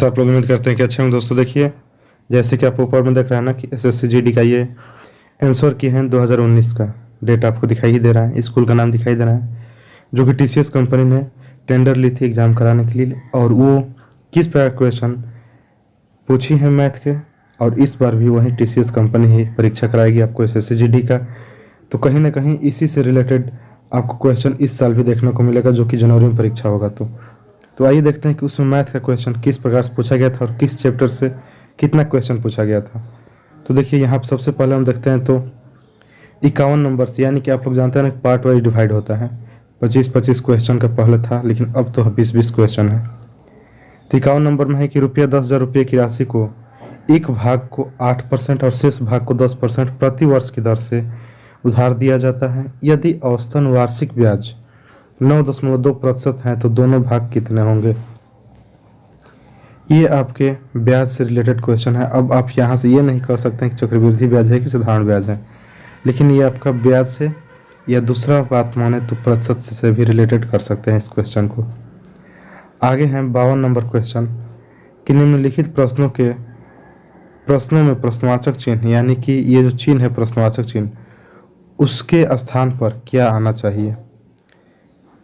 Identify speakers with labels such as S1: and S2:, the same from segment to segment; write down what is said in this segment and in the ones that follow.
S1: आप लोग उम्मीद करते हैं कि अच्छे होंगे। दोस्तों देखिए, जैसे कि आप ऊपर में देख रहे हैं ना कि एसएससी जीडी का ये आंसर की है 2019 का डेट आपको दिखाई ही दे रहा है, स्कूल का नाम दिखाई दे रहा है, जो कि टीसीएस कंपनी ने टेंडर ली थी एग्ज़ाम कराने के लिए। और वो किस प्रकार क्वेश्चन पूछी है मैथ के, और इस बार भी वही टीसीएस कंपनी ही परीक्षा कराएगी आपको एसएससी जीडी का। तो कहीं ना कहीं इसी से रिलेटेड आपको क्वेश्चन इस साल भी देखने को मिलेगा, जो कि जनवरी में परीक्षा होगा। तो आइए देखते हैं कि उसमें मैथ का क्वेश्चन किस प्रकार से पूछा गया था और किस चैप्टर से कितना क्वेश्चन पूछा गया था। तो देखिए, यहाँ पर सबसे पहले हम देखते हैं तो 51 नंबर से, यानी कि आप लोग जानते हैं ना पार्ट वाइज डिवाइड होता है। 25-25 क्वेश्चन का पहले था, लेकिन अब तो 20-20 क्वेश्चन है। तो 51 नंबर में है कि ₹10,000 की राशि को एक भाग को 8% और शेष भाग को 10% प्रति वर्ष की दर से उधार दिया जाता है। यदि औसतन वार्षिक ब्याज 9.2% है तो दोनों भाग कितने होंगे। ये आपके ब्याज से रिलेटेड क्वेश्चन है। अब आप यहाँ से ये नहीं कह सकते हैं कि चक्रवृद्धि ब्याज है कि साधारण ब्याज है, लेकिन ये आपका ब्याज से या दूसरा बात माने तो प्रतिशत से भी रिलेटेड कर सकते हैं इस क्वेश्चन को। आगे हैं 52 नंबर क्वेश्चन कि निम्नलिखित प्रश्नों में प्रश्नवाचक चिन्ह, यानी कि ये जो चिन्ह है प्रश्नवाचक चिन्ह, उसके स्थान पर क्या आना चाहिए।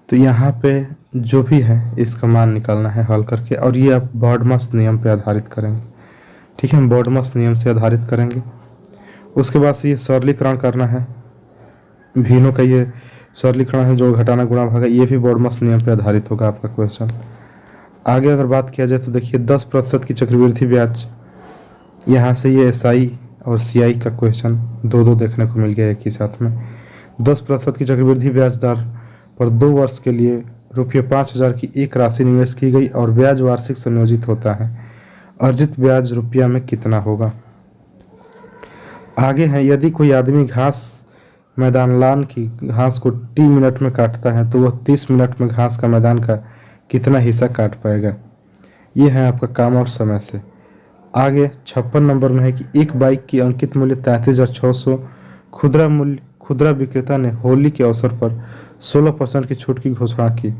S1: तो यहाँ पे जो भी है इसका मान निकालना है हल करके, और ये आप बॉडमस नियम पे आधारित करेंगे। ठीक है, हम बॉडमस नियम से आधारित करेंगे। उसके बाद से ये सरलीकरण करना है, भिन्नों का ये सरलीकरण है, जो घटाना गुणा भागा, ये भी बॉडमस नियम पे आधारित होगा आपका क्वेश्चन। आगे अगर बात किया जाए तो देखिए 10% की चक्रवृद्धि ब्याज, यहाँ से ये एसआई और सीआई का क्वेश्चन दो देखने को मिल गया एक ही साथ में। 10% की चक्रवृद्धि ब्याज दर पर 2 वर्ष के लिए ₹5,000 की एक राशि निवेश की गई और ब्याज वार्षिक संयोजित होता है। अर्जित ब्याज रुपया में कितना होगा। आगे है, यदि कोई आदमी मैदान की घास को 3 मिनट में काटता है तो वह 30 मिनट में घास का मैदान का कितना हिस्सा काट पाएगा। ये है आपका काम और समय से। आगे 56 नंबर में है कि एक बाइक की अंकित मूल्य 33,600, खुदरा विक्रेता ने होली के अवसर पर 16% की छूट की घोषणा की।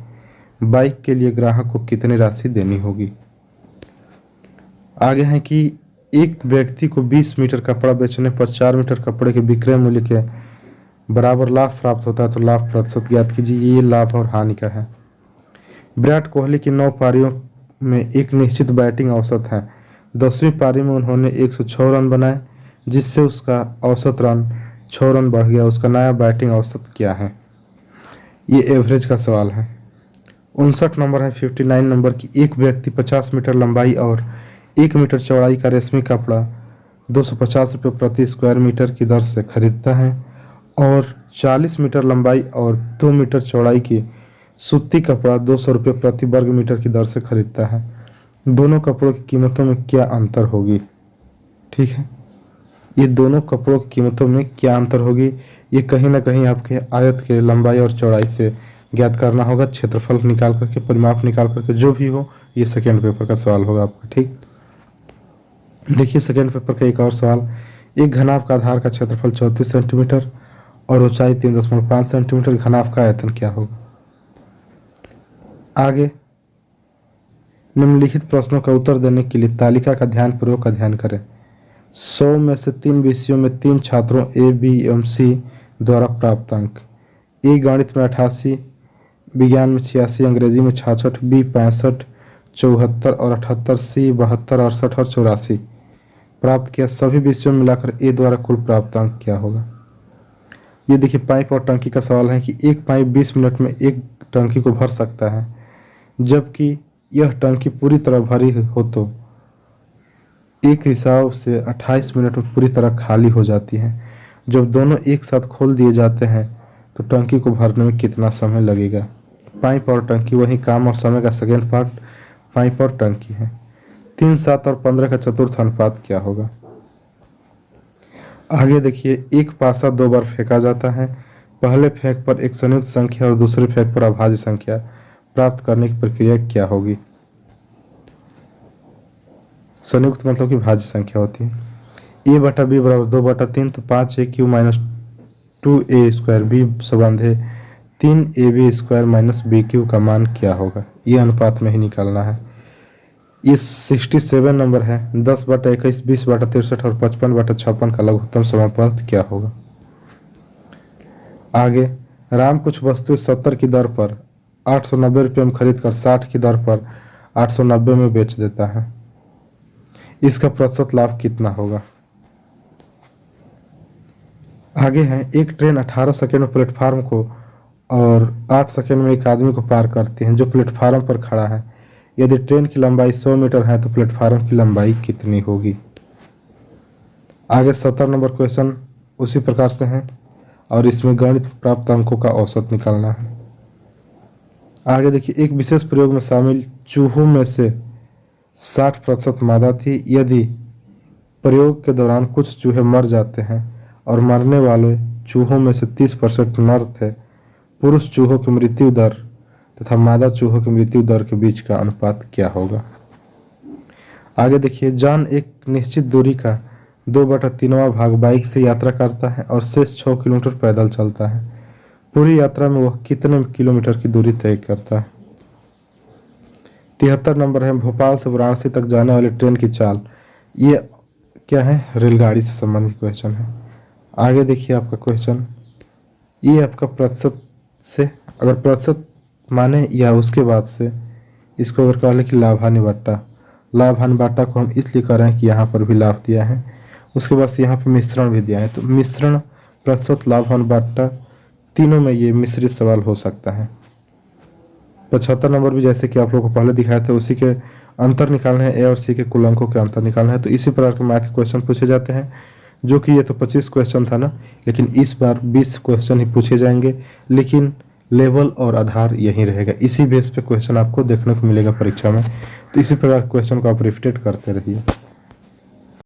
S1: बाइक के लिए ग्राहक को कितनी राशि देनी होगी। आगे है कि एक व्यक्ति को 20 मीटर कपड़ा बेचने पर 4 मीटर कपड़े के विक्रय मूल्य के बराबर लाभ प्राप्त होता है, तो लाभ प्रतिशत ज्ञात कीजिए। ये लाभ और हानि का है। विराट कोहली की 9 पारियों में एक निश्चित बैटिंग औसत है। 10वीं पारी में उन्होंने 106 रन बनाए, जिससे उसका औसत रन 6 रन बढ़ गया। उसका नया बैटिंग औसत क्या है। ये एवरेज का सवाल है। 59 नंबर है 59 नंबर की, एक व्यक्ति 50 मीटर लंबाई और 1 मीटर चौड़ाई का रेशमी कपड़ा 250 रुपये प्रति स्क्वायर मीटर की दर से खरीदता है और 40 मीटर लंबाई और 2 मीटर चौड़ाई की सूती कपड़ा 200 रुपये प्रति वर्ग मीटर की दर से खरीदता है। दोनों कपड़ों की कीमतों में क्या अंतर होगी। ठीक है, ये दोनों कपड़ों की कीमतों में क्या अंतर होगी, ये कहीं ना कहीं आपके आयत के लंबाई और चौड़ाई से ज्ञात करना होगा। क्षेत्रफल निकाल करके, परिमाप निकाल करके, जो भी हो, ये सेकेंड पेपर का सवाल होगा आपका। ठीक, देखिए सेकेंड पेपर का एक और सवाल। एक घनाभ का आधार का क्षेत्रफल 34 सेंटीमीटर और ऊंचाई 3.5 सेंटीमीटर, घनाभ का आयतन क्या होगा। आगे निम्नलिखित प्रश्नों का उत्तर देने के लिए तालिका का ध्यानपूर्वक अध्ययन करें। 100 में से 3 विषयों में 3 छात्रों ए, बी एवं सी द्वारा प्राप्त अंक। ए गणित में 88, विज्ञान में 86, अंग्रेजी में 66, बी 65, 74 और 78, सी 72, 68 और 84 प्राप्त किया। सभी विषयों में मिलाकर ए द्वारा कुल प्राप्त अंक क्या होगा। ये देखिए पाइप और टंकी का सवाल है कि एक पाइप 20 मिनट में एक टंकी को भर सकता है, जबकि यह टंकी पूरी तरह भरी हो तो एक हिसाब से 28 मिनट में पूरी तरह खाली हो जाती है। जब दोनों एक साथ खोल दिए जाते हैं तो टंकी को भरने में कितना समय लगेगा। पाइप और टंकी, वही काम और समय का सेकेंड पार्ट पाइप और टंकी है। 3, 7 और 15 का चतुर्थ अनुपात क्या होगा। आगे देखिए, एक पासा 2 बार फेंका जाता है। पहले फेंक पर एक संयुक्त संख्या और दूसरे फेंक पर अभाज्य संख्या प्राप्त करने की प्रक्रिया क्या होगी। संयुक्त मतलब कि भाज्य संख्या होती है। a बटा b बराबर 2/3, तो 5a Q minus 2a square b संबंध है 3ab square minus B Q का मान क्या होगा। ये अनुपात में ही निकालना है। ये 67 नंबर है। 10/21, 20/63 और 55/56 का लघुत्तम समापवर्त क्या होगा। आगे, राम कुछ वस्तु 70 की दर पर 890 रुपये में खरीद कर 60 की दर पर 890 में बेच देता है। इसका प्रतिशत लाभ कितना होगा। आगे है, एक ट्रेन 18 सेकंड में प्लेटफार्म को और 8 सेकंड में एक आदमी को पार करती है जो प्लेटफार्म पर खड़ा है। यदि ट्रेन की लंबाई 100 मीटर है तो प्लेटफार्म की लंबाई कितनी होगी। आगे 70 नंबर क्वेश्चन उसी प्रकार से है और इसमें गणित प्राप्त अंकों का औसत निकालना है। आगे देखिए, एक विशेष प्रयोग में शामिल चूहों में से 60% मादा थी। यदि प्रयोग के दौरान कुछ चूहे मर जाते हैं और मरने वाले चूहों में से 30% नर थे, पुरुष चूहों की मृत्यु दर तथा मादा चूहों की मृत्यु दर के बीच का अनुपात क्या होगा। आगे देखिए, जॉन एक निश्चित दूरी का 2/3वां भाग बाइक से यात्रा करता है और शेष 6 किलोमीटर पैदल चलता है। पूरी यात्रा में वह कितने किलोमीटर की दूरी तय करता है। 73 नंबर है, भोपाल से वाराणसी तक जाने वाली ट्रेन की चाल। ये क्या है, रेलगाड़ी से संबंधित क्वेश्चन है। आगे देखिए आपका क्वेश्चन, ये आपका प्रतिशत से, अगर प्रतिशत माने या उसके बाद से इसको अगर कह लें कि लाभ हानि बाटा, लाभ हानि बाटा को हम इसलिए कर रहे हैं कि यहाँ पर भी लाभ दिया है, उसके बाद से यहाँ पर मिश्रण भी दिया है। तो मिश्रण, प्रतिशत, लाभ हानि बाटा, तीनों में ये मिश्रित सवाल हो सकता है। 75 नंबर भी जैसे कि आप लोगों को पहले दिखाया था उसी के अंतर निकालना है, ए और सी के कुल अंकों के अंतर निकालना है। तो इसी प्रकार के मैथ क्वेश्चन पूछे जाते हैं, जो कि ये तो 25 क्वेश्चन था ना, लेकिन इस बार 20 क्वेश्चन ही पूछे जाएंगे, लेकिन लेवल और आधार यही रहेगा। इसी बेस पे क्वेश्चन आपको देखने को मिलेगा परीक्षा में। तो इसी प्रकार क्वेश्चन को आप रिपीट करते रहिए।